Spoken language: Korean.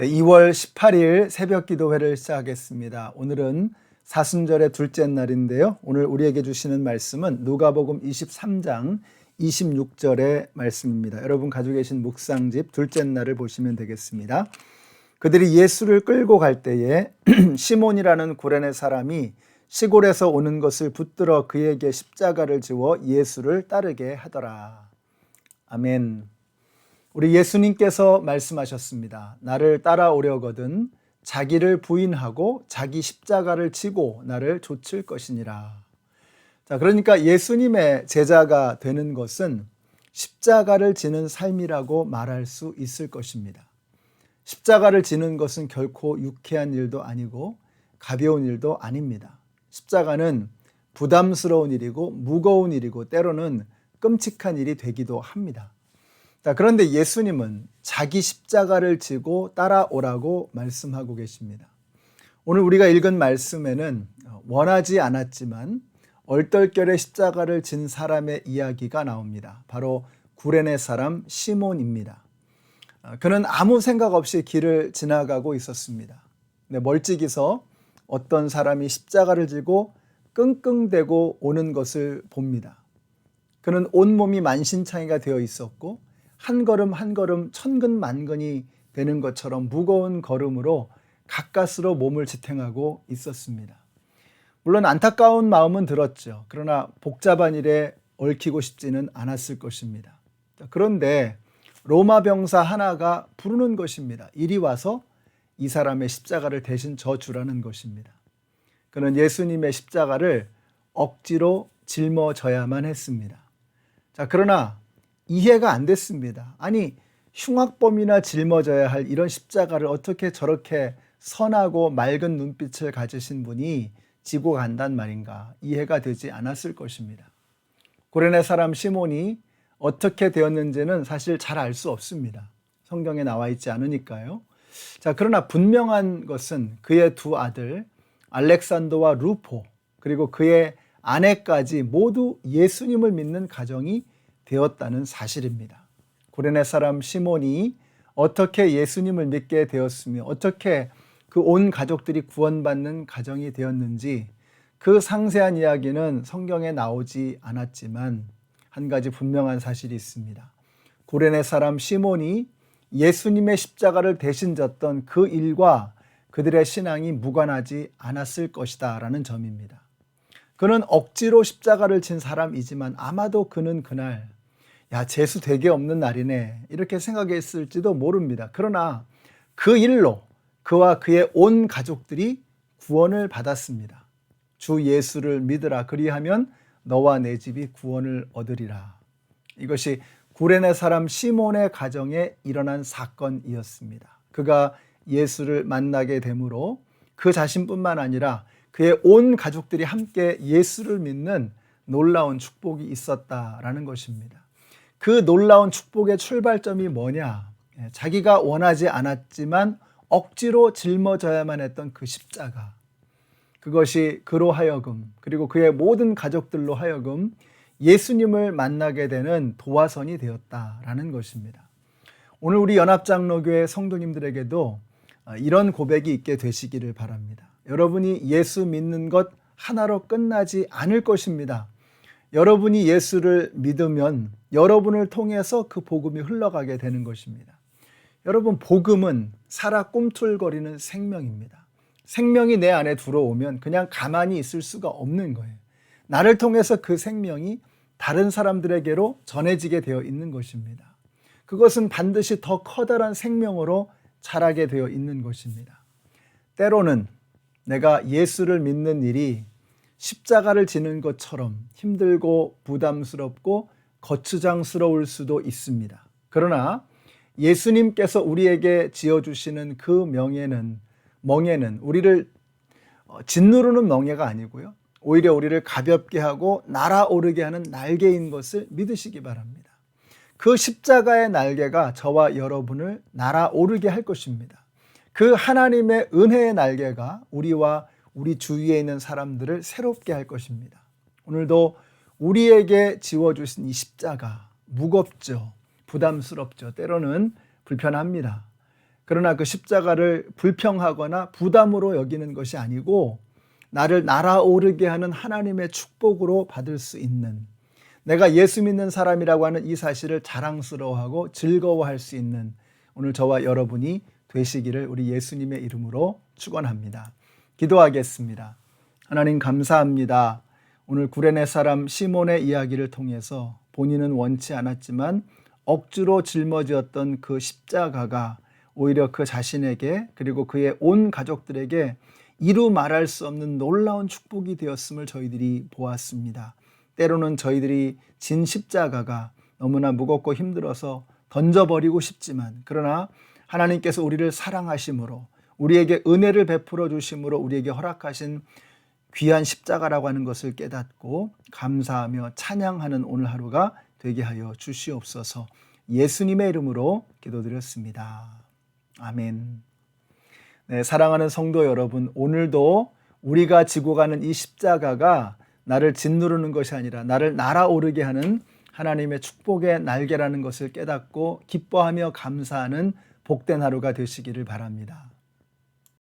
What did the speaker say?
네, 2월 18일 새벽 기도회를 시작하겠습니다. 오늘은 사순절의 둘째 날인데요. 오늘 우리에게 주시는 말씀은 누가복음 23장 26절의 말씀입니다. 여러분 가지고 계신 묵상집 둘째 날을 보시면 되겠습니다. 그들이 예수를 끌고 갈 때에 시몬이라는 구레네 사람이 시골에서 오는 것을 붙들어 그에게 십자가를 지워 예수를 따르게 하더라. 아멘. 우리 예수님께서 말씀하셨습니다. 나를 따라오려거든 자기를 부인하고 자기 십자가를 지고 나를 좇을 것이니라. 자, 그러니까 예수님의 제자가 되는 것은 십자가를 지는 삶이라고 말할 수 있을 것입니다. 십자가를 지는 것은 결코 유쾌한 일도 아니고 가벼운 일도 아닙니다. 십자가는 부담스러운 일이고 무거운 일이고 때로는 끔찍한 일이 되기도 합니다. 자, 그런데 예수님은 자기 십자가를 지고 따라오라고 말씀하고 계십니다. 오늘 우리가 읽은 말씀에는 원하지 않았지만 얼떨결에 십자가를 진 사람의 이야기가 나옵니다. 바로 구레네 사람 시몬입니다. 그는 아무 생각 없이 길을 지나가고 있었습니다. 근데 멀찍이서 어떤 사람이 십자가를 지고 끙끙대고 오는 것을 봅니다. 그는 온몸이 만신창이가 되어 있었고 한 걸음 한 걸음 천근만근이 되는 것처럼 무거운 걸음으로 가까스로 몸을 지탱하고 있었습니다. 물론 안타까운 마음은 들었죠. 그러나 복잡한 일에 얽히고 싶지는 않았을 것입니다. 그런데 로마 병사 하나가 부르는 것입니다. 이리 와서 이 사람의 십자가를 대신 져주라는 것입니다. 그는 예수님의 십자가를 억지로 짊어져야만 했습니다. 자, 그러나 이해가 안 됐습니다. 아니, 흉악범이나 짊어져야 할 이런 십자가를 어떻게 저렇게 선하고 맑은 눈빛을 가지신 분이 지고 간단 말인가 이해가 되지 않았을 것입니다. 구레네 사람 시몬이 어떻게 되었는지는 사실 잘 알 수 없습니다. 성경에 나와 있지 않으니까요. 자, 그러나 분명한 것은 그의 두 아들 알렉산더와 루포 그리고 그의 아내까지 모두 예수님을 믿는 가정이 되었다는 사실입니다. 구레네 사람 시몬이 어떻게 예수님을 믿게 되었으며 어떻게 그 온 가족들이 구원받는 가정이 되었는지 그 상세한 이야기는 성경에 나오지 않았지만 한 가지 분명한 사실이 있습니다. 구레네 사람 시몬이 예수님의 십자가를 대신 졌던 그 일과 그들의 신앙이 무관하지 않았을 것이다 라는 점입니다. 그는 억지로 십자가를 진 사람이지만 아마도 그는 그날 재수 되게 없는 날이네 이렇게 생각했을지도 모릅니다. 그러나 그 일로 그와 그의 온 가족들이 구원을 받았습니다. 주 예수를 믿으라 그리하면 너와 내 집이 구원을 얻으리라. 이것이 구레네 사람 시몬의 가정에 일어난 사건이었습니다. 그가 예수를 만나게 되므로 그 자신뿐만 아니라 그의 온 가족들이 함께 예수를 믿는 놀라운 축복이 있었다라는 것입니다. 그 놀라운 축복의 출발점이 뭐냐? 자기가 원하지 않았지만 억지로 짊어져야만 했던 그 십자가. 그것이 그로 하여금 그리고 그의 모든 가족들로 하여금 예수님을 만나게 되는 도화선이 되었다라는 것입니다. 오늘 우리 연합장로교회 성도님들에게도 이런 고백이 있게 되시기를 바랍니다. 여러분이 예수 믿는 것 하나로 끝나지 않을 것입니다. 여러분이 예수를 믿으면 여러분을 통해서 그 복음이 흘러가게 되는 것입니다. 여러분, 복음은 살아 꿈틀거리는 생명입니다. 생명이 내 안에 들어오면 그냥 가만히 있을 수가 없는 거예요. 나를 통해서 그 생명이 다른 사람들에게로 전해지게 되어 있는 것입니다. 그것은 반드시 더 커다란 생명으로 자라게 되어 있는 것입니다. 때로는 내가 예수를 믿는 일이 십자가를 지는 것처럼 힘들고 부담스럽고 거추장스러울 수도 있습니다. 그러나 예수님께서 우리에게 지어주시는 그 멍에는 우리를 짓누르는 멍에가 아니고요. 오히려 우리를 가볍게 하고 날아오르게 하는 날개인 것을 믿으시기 바랍니다. 그 십자가의 날개가 저와 여러분을 날아오르게 할 것입니다. 그 하나님의 은혜의 날개가 우리와 우리 주위에 있는 사람들을 새롭게 할 것입니다. 오늘도 우리에게 지워주신 이 십자가 무겁죠. 부담스럽죠. 때로는 불편합니다. 그러나 그 십자가를 불평하거나 부담으로 여기는 것이 아니고 나를 날아오르게 하는 하나님의 축복으로 받을 수 있는, 내가 예수 믿는 사람이라고 하는 이 사실을 자랑스러워하고 즐거워할 수 있는 오늘 저와 여러분이 되시기를 우리 예수님의 이름으로 축원합니다. 기도하겠습니다. 하나님 감사합니다. 오늘 구레네 사람 시몬의 이야기를 통해서 본인은 원치 않았지만 억지로 짊어지었던 그 십자가가 오히려 그 자신에게 그리고 그의 온 가족들에게 이루 말할 수 없는 놀라운 축복이 되었음을 저희들이 보았습니다. 때로는 저희들이 진 십자가가 너무나 무겁고 힘들어서 던져버리고 싶지만, 그러나 하나님께서 우리를 사랑하심으로 우리에게 은혜를 베풀어 주심으로 우리에게 허락하신 귀한 십자가라고 하는 것을 깨닫고 감사하며 찬양하는 오늘 하루가 되게 하여 주시옵소서. 예수님의 이름으로 기도드렸습니다. 아멘. 네, 사랑하는 성도 여러분, 오늘도 우리가 지고 가는 이 십자가가 나를 짓누르는 것이 아니라 나를 날아오르게 하는 하나님의 축복의 날개라는 것을 깨닫고 기뻐하며 감사하는 복된 하루가 되시기를 바랍니다.